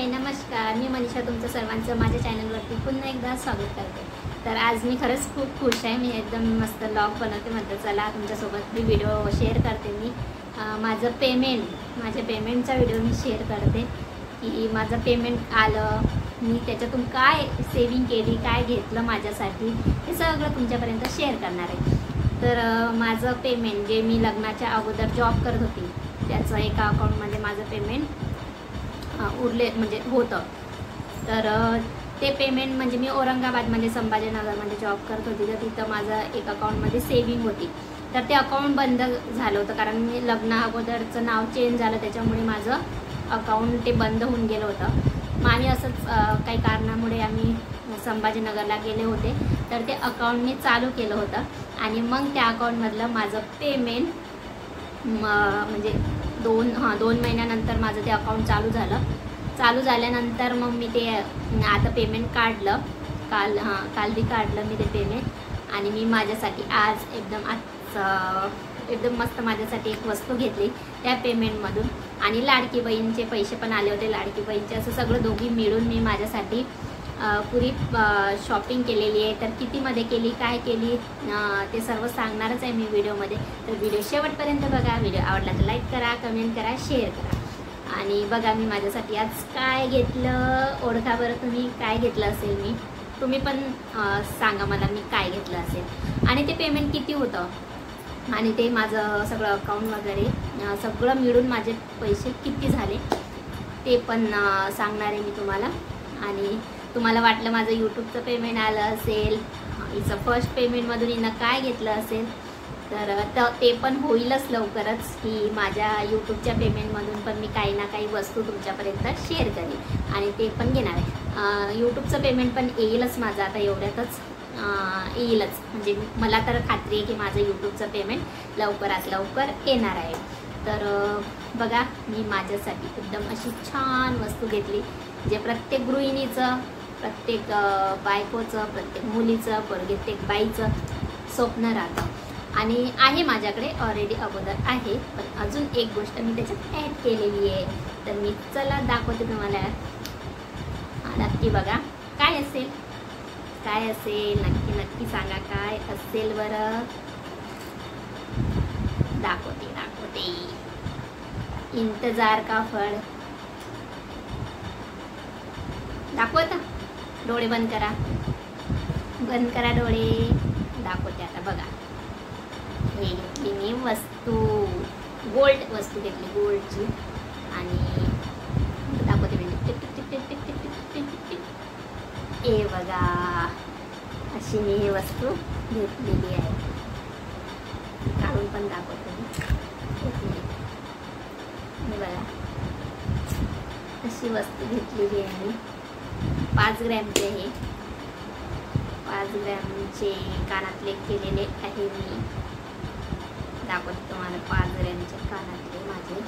नमस्कार, मी मनीषा तुमचं सर्वांचं माझ्या चॅनलवरती पुन्हा एकदा स्वागत करते। तर आज मी खरंच खूप खुश आहे। मी एकदम मस्त व्लॉग बनवते, म्हटलं चला तुमच्यासोबत मी व्हिडिओ शेअर करते। मी माझ्या पेमेंटचा व्हिडिओ मी शेअर करते की माझं पेमेंट आलं, मी त्याच्यातून काय सेविंग केली, काय घेतलं माझ्यासाठी, हे सगळं तुमच्यापर्यंत शेअर करणार आहे। तर माझं पेमेंट जे मी लग्नाच्या अगोदर जॉब करत होती त्याचं एका अकाउंटमध्ये माझं पेमेंट उरले म्हणजे होतं। तर ते पेमेंट म्हणजे मी औरंगाबादमध्ये संभाजीनगरमध्ये जॉब करत होती, तर तिथं माझं एक अकाउंटमध्ये सेविंग होती। तर ते अकाउंट बंद झालं होतं कारण मी लग्ना अगोदरचं नाव चेंज झालं, त्याच्यामुळे माझं अकाउंट ते बंद होऊन गेलं होतं। मग आम्ही असंच काही कारणामुळे आम्ही संभाजीनगरला गेले होते, तर ते अकाउंट मी चालू केलं होतं आणि मग त्या अकाउंटमधलं माझं पेमेंट म्हणजे दोन महिन्यानंतर माझं ते अकाउंट चालू झाल्यानंतर मग मी ते आता पेमेंट काढलं, काल बी काढलं मी ते पेमेंट। आणि मी माझ्यासाठी आज एकदम मस्त माझ्यासाठी एक वस्तू घेतली त्या पेमेंटमधून, आणि लाडकी बहीणचे पैसे पण आले होते, लाडकी बहीणचे असं सगळं दोघी मिळून मी माझ्यासाठी पुरी शॉपिंग केलेली आहे। तर कितीमध्ये केली, काय केली ते सर्व सांगणारच आहे मी व्हिडिओमध्ये। तर व्हिडिओ शेवटपर्यंत बघा। व्हिडिओ आवडला तर लाईक करा, कमेंट करा, शेअर करा। आणि बघा मी माझ्यासाठी आज काय घेतलं, ओळखा बरं तुम्ही काय घेतलं असेल। तुम्ही पण सांगा मला मी काय घेतलं असेल आणि ते पेमेंट किती होतं आणि ते माझं सगळं अकाउंट वगैरे सगळं मिळून माझे पैसे किती झाले ते पण सांगणार आहे मी तुम्हाला। आणि तुम्हाला वाटलं माझं यूट्यूबचं पेमेंट आलं असेल, हिचं फर्स्ट पेमेंटमधून हिनं काय घेतलं असेल, तर ते पण होईलच लवकरच की माझ्या यूट्यूबच्या पेमेंटमधून पण मी काही ना काही वस्तू तुमच्यापर्यंत शेअर करेन आणि ते पण घेणार आहे। यूट्यूबचं पेमेंट पण येईलच माझं आता एवढ्यातच येईलच, म्हणजे मला तर खात्री आहे की माझं यूट्यूबचं पेमेंट लवकरात लवकर येणार आहे। तर बघा मी माझ्यासाठी एकदम अशी छान वस्तू घेतली जे प्रत्येक गृहिणीचं, प्रत्येक बायकोचं, प्रत्येक मुलीचं, प्रत्येक बाईचं स्वप्न राहतं आणि आहे माझ्याकडे ऑलरेडी अगोदर आहे, पण अजून एक गोष्ट मी त्याच्यात ॲड केलेली आहे। तर मी चला दाखवते तुम्हाला, नक्की बघा काय असेल नक्की सांगा काय असेल बरं। दाखवते इंतजार का फळ। दाखवता, डोळे बंद करा डोळे, दाखवते आता बघा। हे घेतली मी वस्तू, गोल्ड वस्तू घेतली गोल्डची, आणि दाखवते मी हे बघा अशी मी ही वस्तू घेतलेली आहे। काढून पण दाखवते मी, हे बघा अशी वस्तू घेतलेली आहे मी। 5 ग्रॅमचे हे 5 ग्रॅमचे कानातले केलेले आहे मी। दाखवते तुम्हाला 5 ग्रॅमचे कानातले माझे।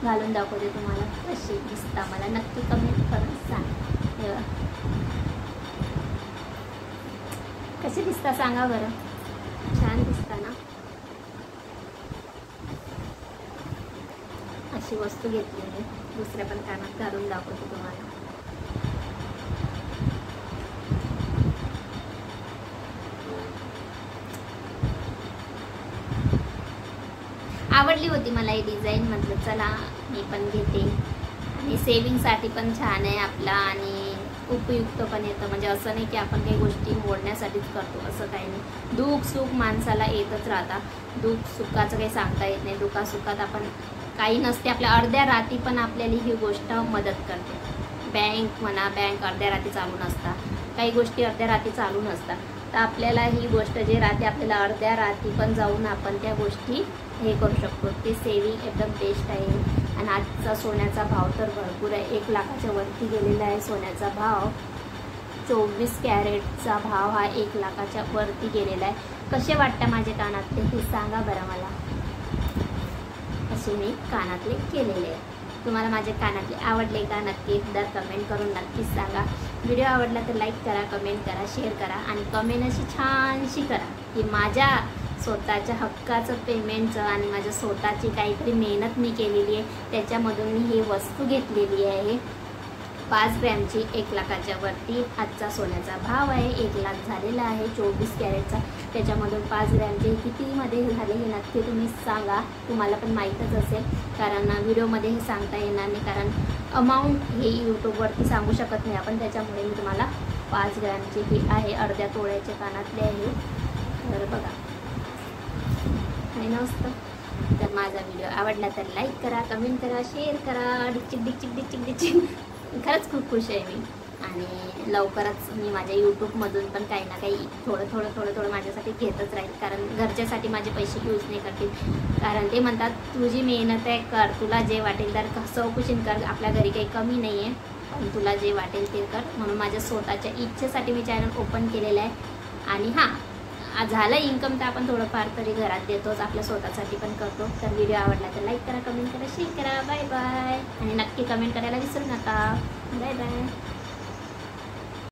घालून दाखवते तुम्हाला कशी दिसता, मला नक्की कमेंट करून सांगा कशी दिसता, सांगा बरं। छान दिसता ना। अशी वस्तू घेतली मी, दुसऱ्या पण कानात घालून दाखवते तुम्हाला। आवडली होती मला ही डिझाईन, म्हटलं चला मी पण घेते आणि सेविंगसाठी पण छान आहे आपला आणि उपयुक्त पण येतं। म्हणजे असं नाही की आपण काही गोष्टी मोडण्यासाठीच करतो, असं काही नाही। दुःख सुख माणसाला येतच राहतात, दुःख सुखाचं काही सांगता येत नाही। दुःखासुखात आपण काही नसते, आपल्या अर्ध्या रात्री पण आपल्याला ही गोष्ट मदत करते। बँक म्हणा, बँक अर्ध्या रात्री चालू नसतात, काही गोष्टी अर्ध्या रात्री चालू नसतात, तर आपल्याला ही गोष्ट जे राहते आपल्याला अर्ध्या रात्री पण जाऊन आपण त्या गोष्टी हे करू शकतो। ते सेविंग एकदम बेस्ट आहे। आणि आजचा सोन्याचा भाव तर भरपूर आहे, 1 लाखाच्या वरती गेलेला आहे सोन्याचा भाव। 24 कॅरेटचा भाव हा 1 लाखाच्या वरती गेलेला आहे। कसे वाटतं माझे कानातले हे सांगा बरं मला। असे मी कानातले केलेले आहे। तुम्हाला माझे कानातले आवडले का नक्की एकदा कमेंट करून नक्कीच सांगा। व्हिडिओ आवडला तर लाईक करा, कमेंट करा, शेअर करा आणि कमेंट अशी छानशी करा की माझ्या स्वतःच्या हक्काचं पेमेंटचं आणि माझ्या स्वतःची काहीतरी मेहनत मी केलेली आहे त्याच्यामधून मी ही वस्तू घेतलेली आहे. 5 ग्रॅमची 1 लाखाच्या वरती आजचा सोन्याचा भाव आहे. 1 लाख झालेला आहे 24 कॅरेटचा. त्याच्यामधून 5 ग्रॅमचे कितीमध्ये झाले हे नक्की तुम्ही सांगा. तुम्हाला पण माहीतच असेल कारण व्हिडिओमध्ये हे सांगता येणार नाही कारण अमाऊंट हे यूट्यूबवरती सांगू शकत नाही आपण. त्याच्यामुळे मी तुम्हाला 5 ग्रॅमचे हे आहे अर्ध्या तोळ्याचे कानातले आहे. तर बघा आणि नसतं. तर माझा व्हिडिओ आवडला तर लाईक करा, कमेंट करा, शेअर करा. डिचिक डिचिक डिचिक डिचिक. खरंच खूप खुश आहे मी आणि लवकरच मी माझ्या यूट्यूबमधून पण काही ना काही थोडं माझ्यासाठी घेतच राहील कारण घरच्यासाठी माझे पैसे यूज नाही करतील. कारण ते म्हणतात तुझी मेहनत आहे कर, तुला जे वाटेल तर कसं कुशीन कर, आपल्या घरी काही कमी नाही आहे पण तुला जे वाटेल ते कर. म्हणून माझ्या स्वतःच्या इच्छेसाठी मी चॅनल ओपन केलेलं आहे. आणि हां झालं इन्कम तर आपण थोडंफार तरी घरात देतोच, आपल्या स्वतःसाठी पण करतो. तर व्हिडिओ आवडला तर लाईक करा, कमेंट करा, शेअर करा. बाय बाय आणि नक्की कमेंट करायला विसरू नका. Bye bye.